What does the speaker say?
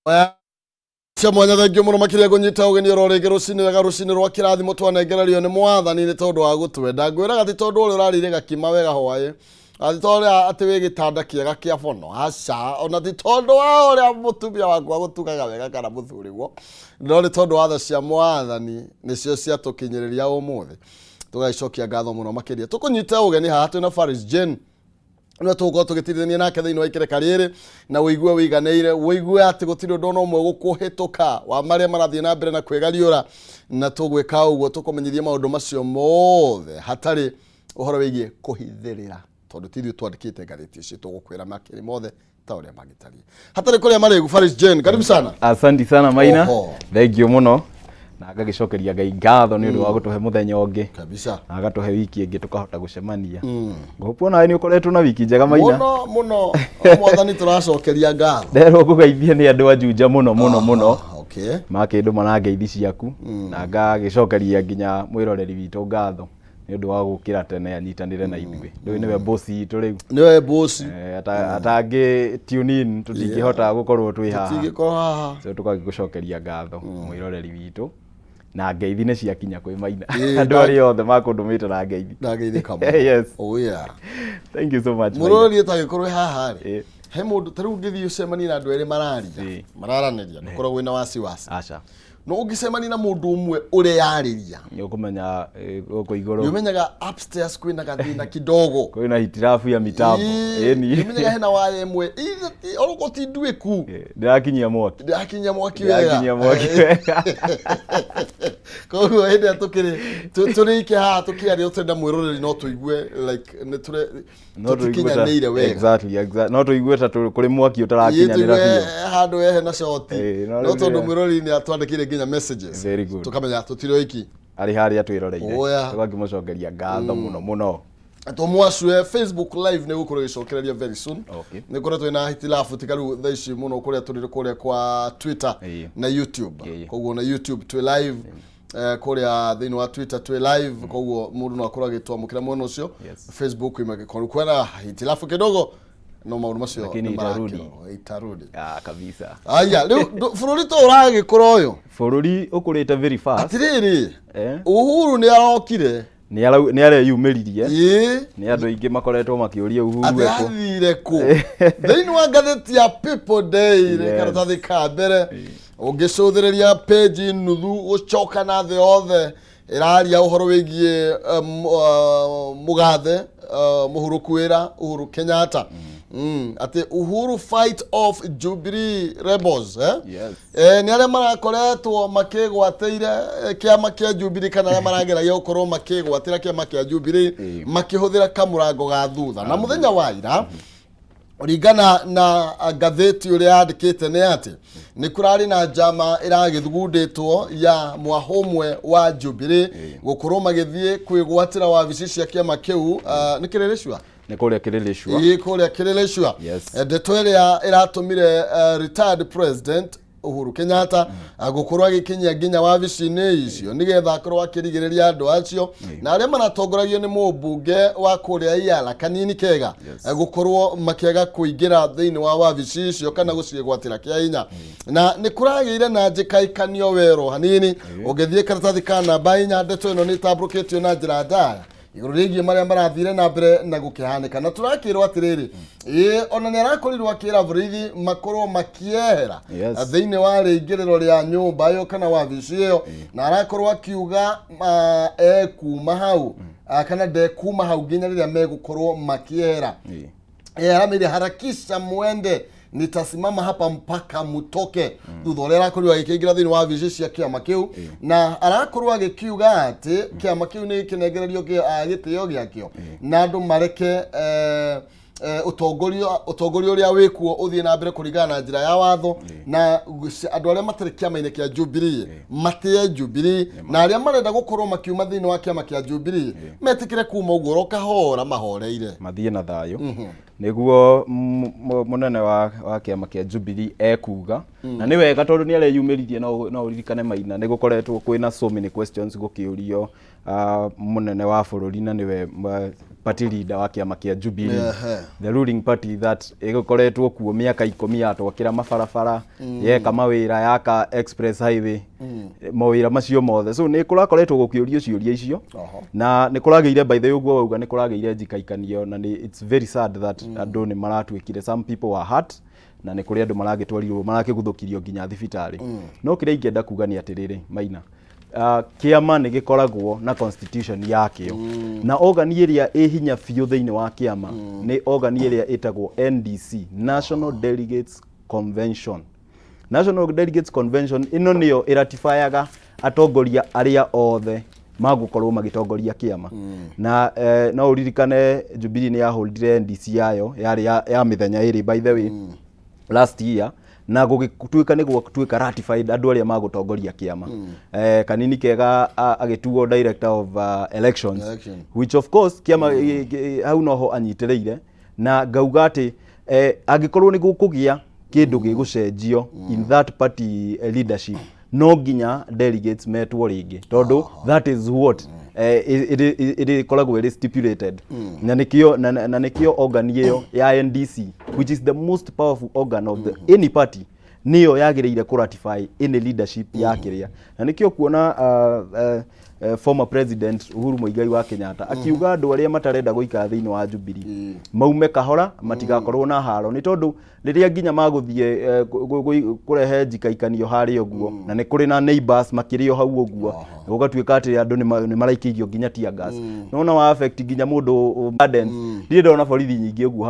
cia mwanya thengio muno makiria gunyita ugeni ororege rucini rwa kirathimo twanegererio ni mwathani ni tondu wa gutwenda ngwiraga ti tondu uri urarire gakima wega hwaye ati tondu ati wi gitanda kiega kia bono aca ona ti tondu wa uri mutumia wakwa gutugaga wega kana muthurigwo no ni tondu wa tha cia mwathani nicio cia tukinyiriria umuthi tugacokia ngatho muno makiria tukunyita ugeni haha twina Faris Jane no tuko tugitirithania nake thiini wa ikereka riri na uigue wiganeire uigue ati gutiri undu no mwe gukuhituka wa maria marathie na mbere na kwegariura na tugwika uguo tukumenyithia maundu macio mothe hatari uhoro wigie kuhithirira tondu tithio twandikite ngathiti ici tugukwira makiri mothe ta uria magitaria hatari kuria maregu. Faris Jane, karibu sana. Asante sana Maina, thengio muno na agagicokeria Ngai ngatho ni undu wa gutuhe muthenya ungi kabisa na agatuhe wiki ingi tukahota gucemania ngupuona ni ukoretwo na wiki njega Maina muno mwathani turacokeria ngatho ndero gugeithia ni andu ajunja muno okay makindu manangeithi ciaku na ngagicokeria nginya mwiroreri witu ngatho ni undu wa gukira tene anyitanire na ithuĩ ndu niwe bosi itu riu niwe bosi atangi tune in tutingihota gukorwo twi haha tutingikora haha so tukagigucokeria ngatho mwiroreri witu na ngeithi ni ciakinya kwi Maina andu ari othe makundumite na ngeithi kama yes oh yeah thank you so much murori etagikorwo haha ri he mundu taru ngithi ucemani na andu eri mararaniria ndukorwo wina wasiwasi acha no ungicemani na mundu umwe uri yariria ni ukumenya uko igoro yumenyaga upstairs kwina gathina kidogo kwina hitirafu ya mitambo ni yumenyaga hena waya imwe oroko ti ndwiku ndirakinyia mwaki wega koguo hende turike ha tukiaria utenda mwiroreri no tuigue like ne ture tukinyanire wega exactly no tuigue ta kuri mwaki utarakinyanira bio handu he na shoti no tondu mwiroreri ni atwandikire nginya messages tukamenya tutiro iki ari haria twiroreire tugagimucokeria ngatho muno tumwacue Facebook live ni gukorwo gicokereria very soon ni koretwo twina hitilafu tikaru thaici muno kuria turire kuria kwa Twitter na YouTube koguo na YouTube twi live kuria thiini wa Twitter twi live koguo mundu no akorwo agitwamukira mwena ucio Facebook imekorwo kwena hitilafu kidogo no maundu macio itarudi kabisa aya riu bururi to uragikorwo uyu bururi ukurite very fast atiriri Uhuru ni arokire ni areyumiririe ni andu ingi makoretwo makiuria Uhuru eko athire ku thiini wa ngathiti ya People Day karatathi ka mbere ungicuthiriria page nuthu gucoka na the othe iraria uhoro wigie mugathe muhurukwira Uhuru Kenyatta ati Uhuru fight off Jubilee rebels ni aria marakoretwo makigwateire kiama kia Jubilee kana aria marageragia gukorwo makigwatira kiama kia Jubilee makihuthira kamurango ga thutha na muthenya wa ira ringana na gatheti uria yandikite ni ati ni kurari na jama iragithugunditwo ya mwahomwe wa Jubilee gukorwo magithie kwigwatira wabici cia kiama kiu ni kirereshwa ni kuria kireleshwa ndeto iria iratumire retired president Uhuru Kenyatta agukorwo agikinyia nginya wabici-ini icio nigetha akorwo akirigiriria andu acio na aria maratongoragio ni mubunge wa kuria Iala kanini kega agukorwo makiaga kuingira thiini wa wabici icio kana gucigwatira kia hinya na ni kuragiire na njikaikanio wero hanini ugithie karatathi kana bainya ndeto ino ni tabuketio na njira ndaya iguru rigie maria marathire na mbere na gukihanika na turakirwo atiriri ona ni arakorirwo akira burithi makorwo makiehera thiini wa ringiriro ria nyumba yo kana wabici iyo na arakorwo akiuga kuma hau kana de kuma hau nginya riria megukorwo makiehera aramire harakisha mwende nitasimama hapa mpaka mutoke thutha uria arakorwo agikingira thiini wa wabici cia kiama kiu na arakorwo agikiuga ati kiama kiu ni kinegererio gitio giakio na andu mareke utongorio uria wikuo uthie na mbere kuringana na njira ya watho na andu aria matari kiama-ini kia Jubilee matie Jubilee na aria marenda gukorwo makiuma thiini wa kiama kia Jubilee metikire kuma uguo rokahora mahoreire mathie na thayo niguo munene wa kiama kia Jubilee ekuga na ni wega tondu ni areyumiririe no uririkane Maina ni gukoretwo kwina so many questions gukiurio munene wa bururi na niwe party leader wa kiama kia Jubilee the ruling party that igukoretwo kuo miaka 10 atwakira mabarabara yeka mawira yaka express highway mawira macio mothe so ni kurakoretwo gukiurio ciuria icio na ni kurageire by the uguo wauga ni kurageire njikaikanio na it's very sad that andu ni maratwikire some people were hurt na ni kuri andu maragitwarirwo marakiguthukirio nginya thibitari no kire ingenda kuga ni atiriri Maina kiama ni gikoragwo na constitution yakio na organ iria ihinya biu thiini wa kiama ni organ iria itagwo NDC National Delegates Convention. National Delegates Convention ino niyo iratifyaga atongoria aria othe magukorwo magitongoria kiama na no uririkane Jubilee ni yaholdire NDC yayo yari ya mithenya iri by the way last year na gugituika ni gugituika ratified andu aria magutongoria kiama kanini kega agituo director of elections which of course kiama hau noho anyitireire na ngauga ati agikorwo ni gukugia kindu gigucenjio in that party leadership no nginya delegates metwo ringi tondu that is what it koragwo iri stipulated na nikio organ iyo ya NDC which is the most powerful organ of the any party niyo yagireire ku ratify in leadership ya kiria na nikio kuona former president Uhuru Muigai wa Kenyatta akiuga andu aria matarenda guikara thiini wa Jubilee maume kahora matigakorwo na haro ni tondu riria nginya maguthie kurehe njikaikanio hari uguo na ni kuri na neighbors makirio hau uguo gugatuika ati andu ni maraikirio nginya tear gas nona wa affect nginya mundu burden ndire ndona borithi nyingi uguo